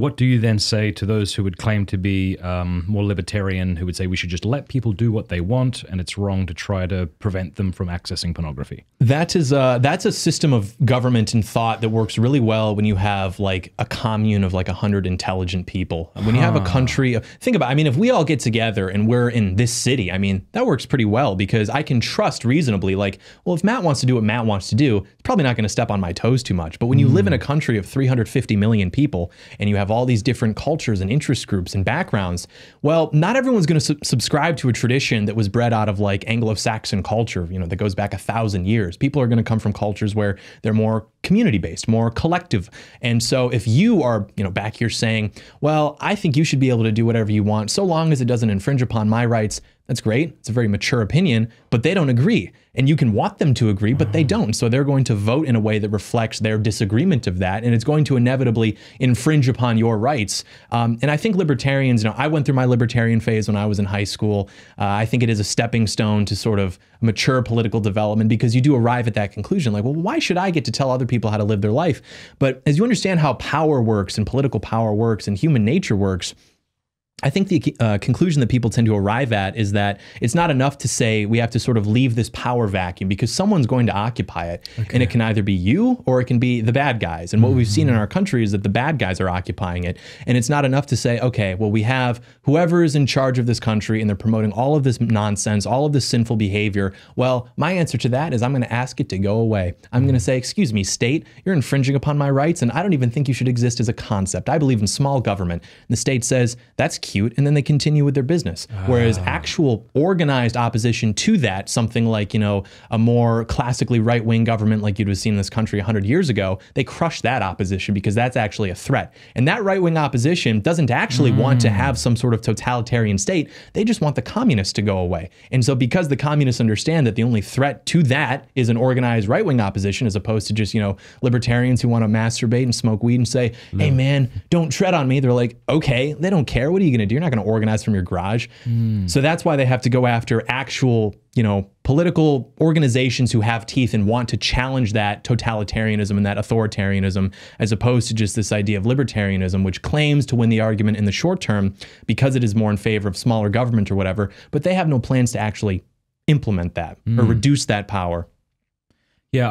What do you then say to those who would claim to be more libertarian, who would say we should just let people do what they want and it's wrong to try to prevent them from accessing pornography? That's a system of government and thought that works really well when you have like a commune of like 100 intelligent people. When you have a country, think about, I mean, if we all get together and we're in this city, I mean, that works pretty well because I can trust reasonably, like, well, if Matt wants to do what Matt wants to do, it's probably not going to step on my toes too much. But when you live in a country of 350 million people and you have all these different cultures and interest groups and backgrounds, well, not everyone's going to subscribe to a tradition that was bred out of like Anglo-Saxon culture, you know, that goes back 1,000 years. People are going to come from cultures where they're more community-based, more collective. And so if you are, you know, back here saying, well, I think you should be able to do whatever you want so long as it doesn't infringe upon my rights, that's great. It's a very mature opinion, but they don't agree. And you can want them to agree, but they don't. So they're going to vote in a way that reflects their disagreement of that. And it's going to inevitably infringe upon your rights. And I think libertarians, you know, I went through my libertarian phase when I was in high school. I think it is a stepping stone to sort of mature political development because you do arrive at that conclusion. Like, well, why should I get to tell other people how to live their life? But as you understand how power works and political power works and human nature works, I think the conclusion that people tend to arrive at is that it's not enough to say we have to sort of leave this power vacuum because someone's going to occupy it. Okay. And it can either be you or it can be the bad guys. And what we've seen in our country is that the bad guys are occupying it. And it's not enough to say, okay, well, we have whoever is in charge of this country and they're promoting all of this nonsense, all of this sinful behavior. Well, my answer to that is I'm going to ask it to go away. I'm going to say, excuse me, state, you're infringing upon my rights and I don't even think you should exist as a concept. I believe in small government. And the state says, that's cute, and then they continue with their business. Whereas actual organized opposition to that, something like, you know, a more classically right-wing government like you'd have seen in this country 100 years ago, they crush that opposition because that's actually a threat. And that right-wing opposition doesn't actually want to have some sort of totalitarian state. They just want the communists to go away. And so because the communists understand that the only threat to that is an organized right-wing opposition as opposed to just, you know, libertarians who want to masturbate and smoke weed and say, hey man, don't tread on me. They're like, okay, they don't care. What are you going to do? You're not going to organize from your garage. So that's why they have to go after actual, you know, political organizations who have teeth and want to challenge that totalitarianism and that authoritarianism, as opposed to just this idea of libertarianism, which claims to win the argument in the short term because it is more in favor of smaller government or whatever, but they have no plans to actually implement that or reduce that power. Yeah,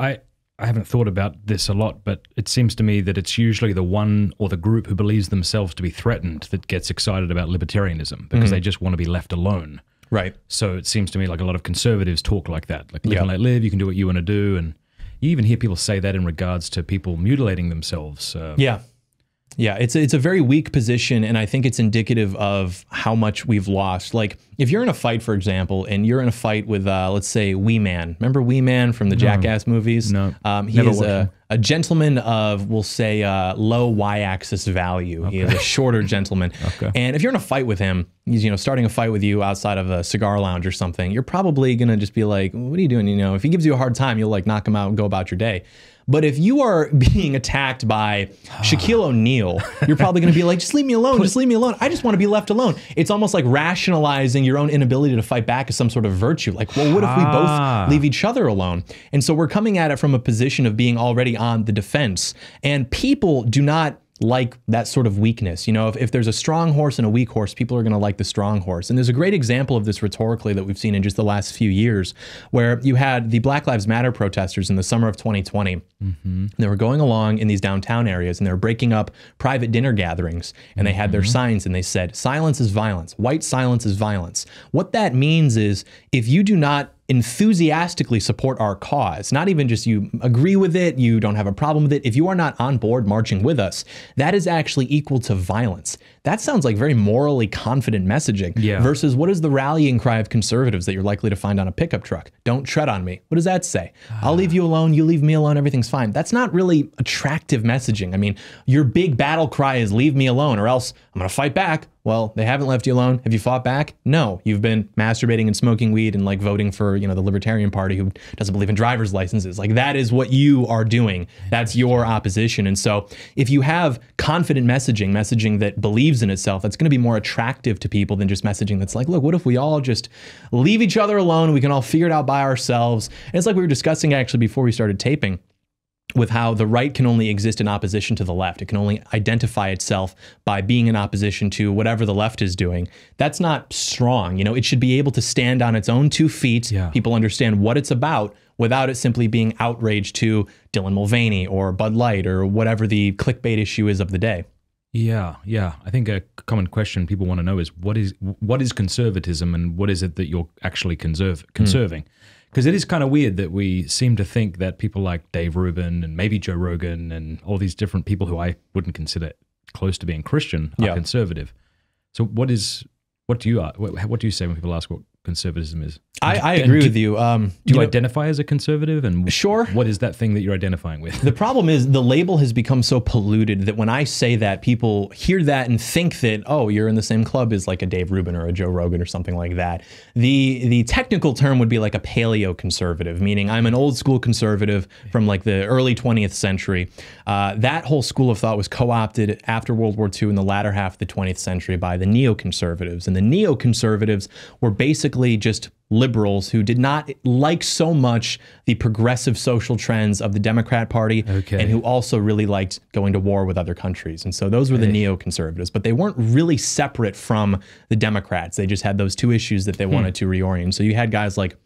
I haven't thought about this a lot, but it seems to me that it's usually the one or the group who believes themselves to be threatened that gets excited about libertarianism because they just want to be left alone. Right. So it seems to me like a lot of conservatives talk like that, like live and let live, you can do what you want to do. And you even hear people say that in regards to people mutilating themselves. Yeah, it's a very weak position, and I think it's indicative of how much we've lost. Like, if you're in a fight, for example, and you're in a fight with, let's say, Wee Man. Remember Wee Man from the Jackass movies? No, he is a gentleman of, we'll say, low y-axis value. Okay. He is a shorter gentleman. Okay. And if you're in a fight with him, he's, you know, starting a fight with you outside of a cigar lounge or something, you're probably going to just be like, what are you doing? You know, if he gives you a hard time, you'll like knock him out and go about your day. But if you are being attacked by Shaquille O'Neal, you're probably going to be like, just leave me alone. Just leave me alone. I just want to be left alone. It's almost like rationalizing your own inability to fight back as some sort of virtue. Like, well, what if we both leave each other alone? And so we're coming at it from a position of being already on the defense. And people do not like that sort of weakness. You know, if there's a strong horse and a weak horse, people are going to like the strong horse. And there's a great example of this rhetorically that we've seen in just the last few years, where you had the Black Lives Matter protesters in the summer of 2020. They were going along in these downtown areas and they were breaking up private dinner gatherings. And they had their signs and they said, silence is violence. White silence is violence. What that means is if you do not enthusiastically support our cause, not even just you agree with it, you don't have a problem with it, if you are not on board marching with us, that is actually equal to violence. That sounds like very morally confident messaging versus what is the rallying cry of conservatives that you're likely to find on a pickup truck? Don't tread on me. What does that say? I'll leave you alone, you leave me alone, everything's fine. That's not really attractive messaging. I mean, your big battle cry is leave me alone or else I'm gonna fight back. Well, they haven't left you alone. Have you fought back? No, you've been masturbating and smoking weed and like voting for, you know, the Libertarian Party who doesn't believe in driver's licenses. Like that is what you are doing. That's your opposition. And so if you have confident messaging that believes in itself, that's going to be more attractive to people than just messaging that's like, look, what if we all just leave each other alone? We can all figure it out by ourselves. And it's like we were discussing actually before we started taping. with how the right can only exist in opposition to the left. It can only identify itself by being in opposition to whatever the left is doing. That's not strong. You know, it should be able to stand on its own 2 feet. Yeah. People understand what it's about without it simply being outraged to Dylan Mulvaney or Bud Light or whatever the clickbait issue is of the day. Yeah. I think a common question people want to know is what is conservatism, and what is it that you're actually conserving? Because it is kind of weird that we seem to think that people like Dave Rubin and maybe Joe Rogan and all these different people who I wouldn't consider close to being Christian are conservative. So what do you say when people ask what conservatism is? I agree with you. Do you identify as a conservative? And sure. What is that thing that you're identifying with? The problem is the label has become so polluted that when I say that, people hear that and think that, oh, you're in the same club as like a Dave Rubin or a Joe Rogan or something like that. The technical term would be like a paleo conservative, meaning I'm an old school conservative from like the early 20th century. That whole school of thought was co-opted after World War II in the latter half of the 20th century by the neoconservatives. And the neoconservatives were basically just liberals who did not like so much the progressive social trends of the Democrat Party, and who also really liked going to war with other countries. And so those were the neoconservatives, but they weren't really separate from the Democrats. They just had those 2 issues that they wanted to reorient. So you had guys like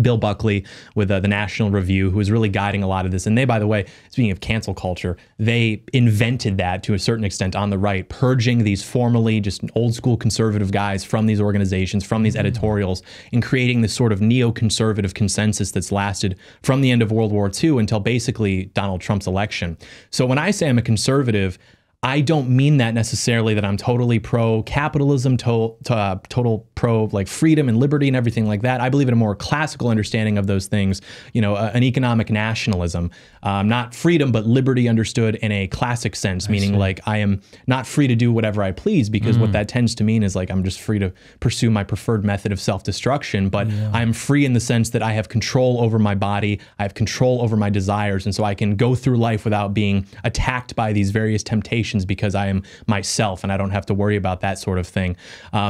Bill Buckley with the National Review, who was really guiding a lot of this. And they, by the way, speaking of cancel culture, they invented that to a certain extent on the right, purging these formerly just old school conservative guys from these organizations, from these editorials, and creating this sort of neoconservative consensus that's lasted from the end of World War II until basically Donald Trump's election. So when I say I'm a conservative, I don't mean that necessarily that I'm totally pro-capitalism, total pro like freedom and liberty and everything like that. I believe in a more classical understanding of those things, you know, an economic nationalism, not freedom, but liberty understood in a classic sense, meaning like I am not free to do whatever I please, because what that tends to mean is like I'm just free to pursue my preferred method of self-destruction, but I'm free in the sense that I have control over my body, I have control over my desires, and so I can go through life without being attacked by these various temptations because I am myself and I don't have to worry about that sort of thing.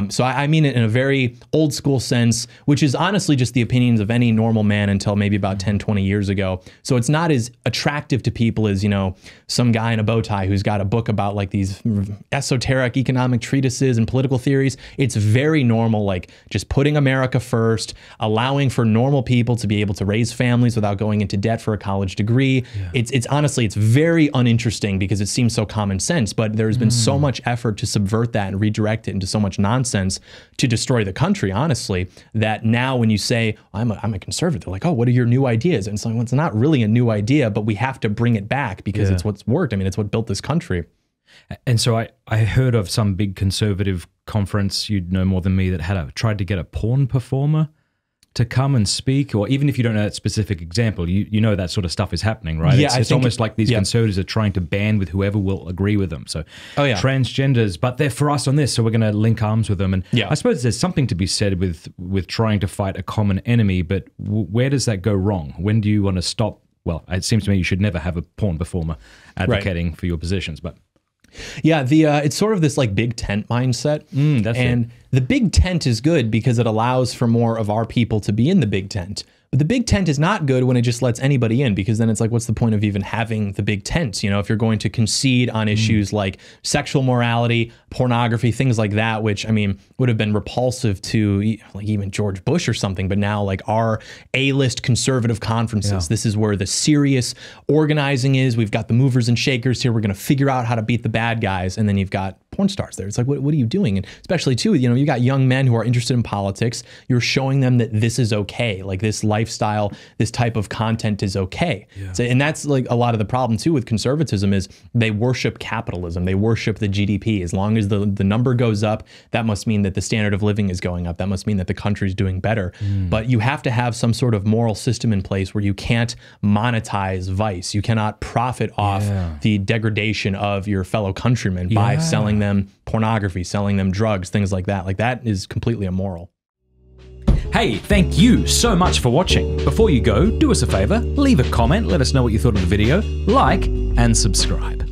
So I mean it in a very old school sense, which is honestly just the opinions of any normal man until maybe about 10, 20 years ago. So it's not as attractive to people as, you know, some guy in a bow tie who's got a book about like these esoteric economic treatises and political theories. It's very normal, like just putting America first, allowing for normal people to be able to raise families without going into debt for a college degree. It's honestly, it's very uninteresting because it seems so common sense. But there's been so much effort to subvert that and redirect it into so much nonsense to destroy the country, honestly, that now when you say, I'm a conservative, they're like, oh, what are your new ideas? And so well, it's not really a new idea, but we have to bring it back because it's what's worked. I mean, it's what built this country. And so I heard of some big conservative conference, you'd know more than me, that tried to get a porn performer to come and speak, or even if you don't know that specific example, you know that sort of stuff is happening, right? Yeah, it's almost like these conservatives are trying to band with whoever will agree with them. So transgenders, but they're for us on this, so we're going to link arms with them. And I suppose there's something to be said with trying to fight a common enemy, but where does that go wrong? When do you want to stop? Well, it seems to me you should never have a porn performer advocating for your positions, but... Yeah, it's sort of this like big tent mindset. And the big tent is good because it allows for more of our people to be in the big tent. But the big tent is not good when it just lets anybody in, because then it's like, what's the point of even having the big tent? You know, if you're going to concede on issues like sexual morality, pornography, things like that, which I mean, would have been repulsive to like even George Bush or something. But now like our A-list conservative conferences, this is where the serious organizing is. We've got the movers and shakers here. We're going to figure out how to beat the bad guys. And then you've got porn stars there. It's like, what are you doing? And especially too, you know, you got young men who are interested in politics. You're showing them that this is okay. Like this lifestyle, this type of content is okay. So, and that's like a lot of the problem too with conservatism is they worship capitalism. They worship the GDP. As long as the number goes up, that must mean that the standard of living is going up. That must mean that the country's doing better. But you have to have some sort of moral system in place where you can't monetize vice. You cannot profit off the degradation of your fellow countrymen by selling them pornography, selling them drugs, things like that. Like that is completely immoral. Hey, thank you so much for watching. Before you go, do us a favor, leave a comment, let us know what you thought of the video, like, and subscribe.